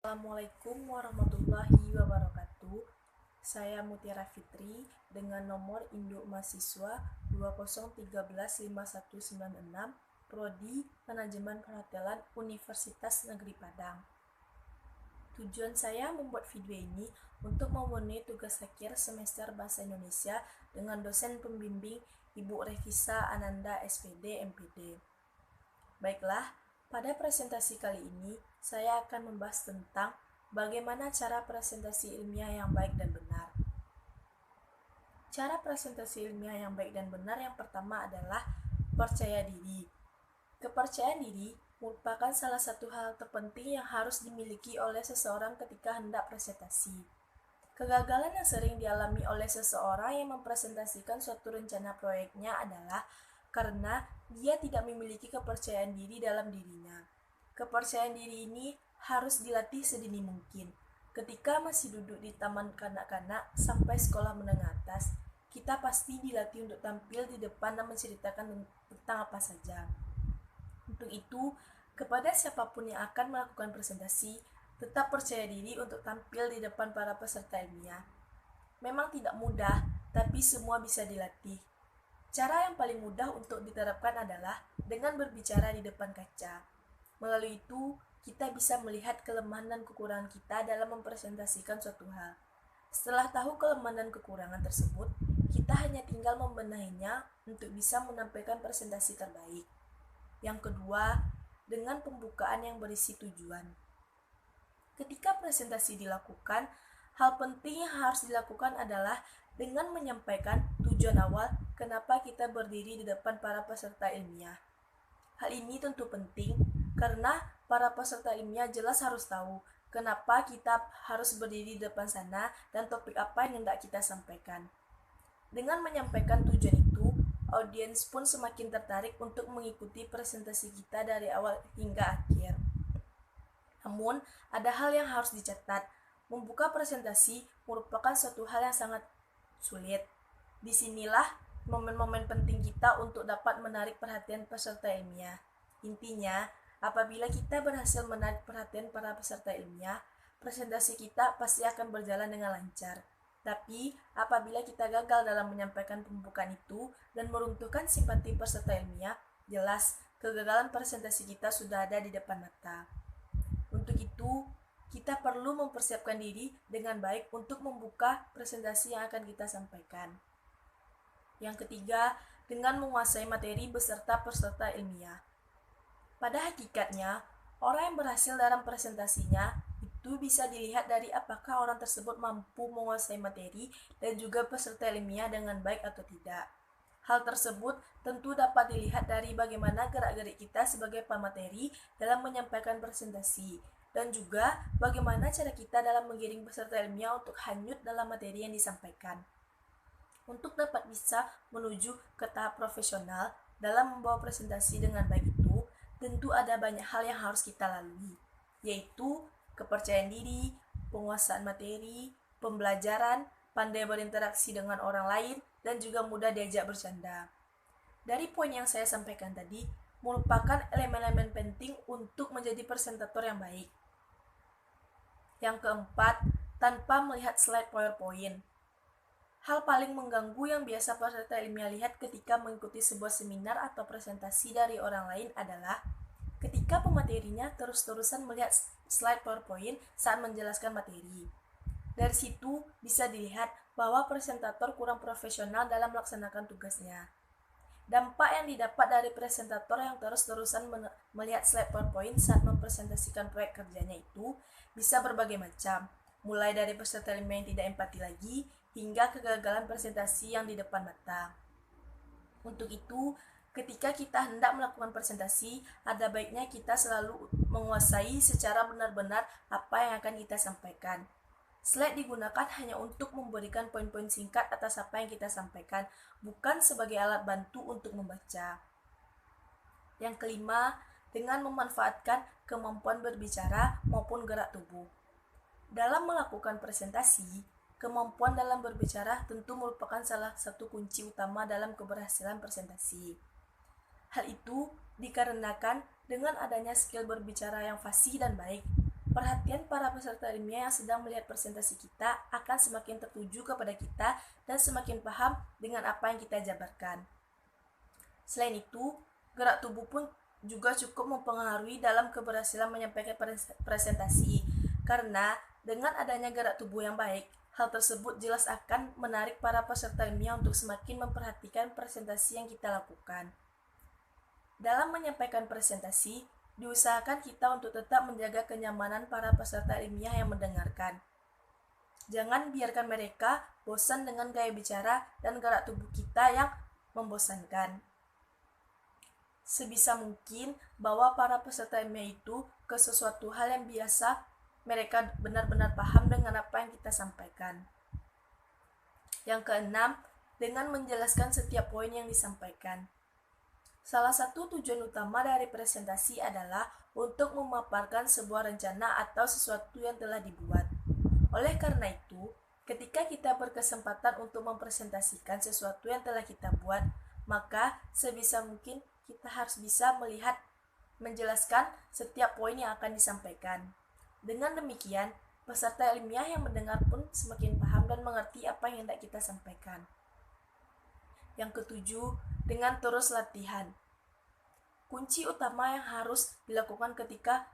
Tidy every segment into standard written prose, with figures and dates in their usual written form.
Assalamualaikum warahmatullahi wabarakatuh. Saya Mutiara Fitri dengan nomor induk mahasiswa 20135196, Prodi Manajemen Perhotelan Universitas Negeri Padang. Tujuan saya membuat video ini untuk memenuhi tugas akhir semester Bahasa Indonesia dengan dosen pembimbing Ibu Revisa Ananda SPD MPD. Baiklah, pada presentasi kali ini saya akan membahas tentang bagaimana cara presentasi ilmiah yang baik dan benar. Cara presentasi ilmiah yang baik dan benar yang pertama adalah percaya diri. Kepercayaan diri merupakan salah satu hal terpenting yang harus dimiliki oleh seseorang ketika hendak presentasi. Kegagalan yang sering dialami oleh seseorang yang mempresentasikan suatu rencana proyeknya adalah karena dia tidak memiliki kepercayaan diri dalam dirinya. Kepercayaan diri ini harus dilatih sedini mungkin. Ketika masih duduk di taman kanak-kanak sampai sekolah menengah atas, kita pasti dilatih untuk tampil di depan dan menceritakan tentang apa saja. Untuk itu, kepada siapapun yang akan melakukan presentasi, tetap percaya diri untuk tampil di depan para peserta ilmiah. Memang tidak mudah, tapi semua bisa dilatih. Cara yang paling mudah untuk diterapkan adalah dengan berbicara di depan kaca. Melalui itu, kita bisa melihat kelemahan dan kekurangan kita dalam mempresentasikan suatu hal. Setelah tahu kelemahan dan kekurangan tersebut, kita hanya tinggal membenahinya untuk bisa menampilkan presentasi terbaik. Yang kedua, dengan pembukaan yang berisi tujuan. Ketika presentasi dilakukan, hal penting yang harus dilakukan adalah dengan menyampaikan tujuan awal kenapa kita berdiri di depan para peserta ilmiah. Hal ini tentu penting karena para peserta ilmiah jelas harus tahu kenapa kita harus berdiri di depan sana dan topik apa yang hendak kita sampaikan. Dengan menyampaikan tujuan itu, audiens pun semakin tertarik untuk mengikuti presentasi kita dari awal hingga akhir. Namun, ada hal yang harus dicatat. Membuka presentasi merupakan suatu hal yang sangat sulit. Disinilah momen-momen penting kita untuk dapat menarik perhatian peserta ilmiah. Intinya, apabila kita berhasil menarik perhatian para peserta ilmiah, presentasi kita pasti akan berjalan dengan lancar. Tapi, apabila kita gagal dalam menyampaikan pembukaan itu dan meruntuhkan simpati peserta ilmiah, jelas kegagalan presentasi kita sudah ada di depan mata. Untuk itu, kita perlu mempersiapkan diri dengan baik untuk membuka presentasi yang akan kita sampaikan. Yang ketiga, dengan menguasai materi beserta peserta ilmiah. Pada hakikatnya, orang yang berhasil dalam presentasinya itu bisa dilihat dari apakah orang tersebut mampu menguasai materi dan juga peserta ilmiah dengan baik atau tidak. Hal tersebut tentu dapat dilihat dari bagaimana gerak-gerik kita sebagai pemateri dalam menyampaikan presentasi, dan juga bagaimana cara kita dalam menggiring peserta ilmiah untuk hanyut dalam materi yang disampaikan. Untuk dapat bisa menuju ke tahap profesional dalam membawa presentasi dengan baik itu, tentu ada banyak hal yang harus kita lalui, yaitu kepercayaan diri, penguasaan materi, pembelajaran, pandai berinteraksi dengan orang lain, dan juga mudah diajak bercanda. Dari poin yang saya sampaikan tadi, merupakan elemen-elemen penting untuk menjadi presentator yang baik. Yang keempat, tanpa melihat slide PowerPoint. Hal paling mengganggu yang biasa peserta ilmiah lihat ketika mengikuti sebuah seminar atau presentasi dari orang lain adalah ketika pematerinya terus-terusan melihat slide PowerPoint saat menjelaskan materi. Dari situ bisa dilihat bahwa presentator kurang profesional dalam melaksanakan tugasnya. Dampak yang didapat dari presentator yang terus-terusan melihat slide PowerPoint saat mempresentasikan proyek kerjanya itu bisa berbagai macam, mulai dari peserta ilmiah yang tidak empati lagi, hingga kegagalan presentasi yang di depan mata. Untuk itu, ketika kita hendak melakukan presentasi, ada baiknya kita selalu menguasai secara benar-benar apa yang akan kita sampaikan. Slide digunakan hanya untuk memberikan poin-poin singkat atas apa yang kita sampaikan, bukan sebagai alat bantu untuk membaca. Yang kelima, dengan memanfaatkan kemampuan berbicara maupun gerak tubuh. Dalam melakukan presentasi, kemampuan dalam berbicara tentu merupakan salah satu kunci utama dalam keberhasilan presentasi. Hal itu dikarenakan dengan adanya skill berbicara yang fasih dan baik, perhatian para peserta ilmiah yang sedang melihat presentasi kita akan semakin tertuju kepada kita dan semakin paham dengan apa yang kita jabarkan. Selain itu, gerak tubuh pun juga cukup mempengaruhi dalam keberhasilan menyampaikan presentasi, karena dengan adanya gerak tubuh yang baik, hal tersebut jelas akan menarik para peserta ilmiah untuk semakin memperhatikan presentasi yang kita lakukan. Dalam menyampaikan presentasi, diusahakan kita untuk tetap menjaga kenyamanan para peserta ilmiah yang mendengarkan. Jangan biarkan mereka bosan dengan gaya bicara dan gerak tubuh kita yang membosankan. Sebisa mungkin bawa para peserta ilmiah itu ke sesuatu hal yang biasa mereka benar-benar paham dengan apa yang kita sampaikan. Yang keenam, dengan menjelaskan setiap poin yang disampaikan. Salah satu tujuan utama dari presentasi adalah untuk memaparkan sebuah rencana atau sesuatu yang telah dibuat. Oleh karena itu, ketika kita berkesempatan untuk mempresentasikan sesuatu yang telah kita buat, maka sebisa mungkin kita harus bisa menjelaskan setiap poin yang akan disampaikan. Dengan demikian, peserta ilmiah yang mendengar pun semakin paham dan mengerti apa yang hendak kita sampaikan. Yang ketujuh, dengan terus latihan. Kunci utama yang harus dilakukan ketika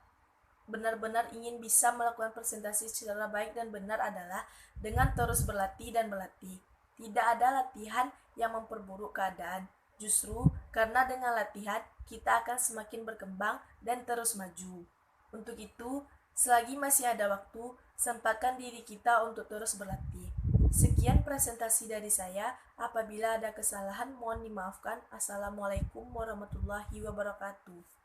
benar-benar ingin bisa melakukan presentasi secara baik dan benar adalah dengan terus berlatih dan berlatih. Tidak ada latihan yang memperburuk keadaan. Justru karena dengan latihan, kita akan semakin berkembang dan terus maju. Untuk itu, selagi masih ada waktu, sempatkan diri kita untuk terus berlatih. Sekian presentasi dari saya. Apabila ada kesalahan, mohon dimaafkan. Assalamualaikum warahmatullahi wabarakatuh.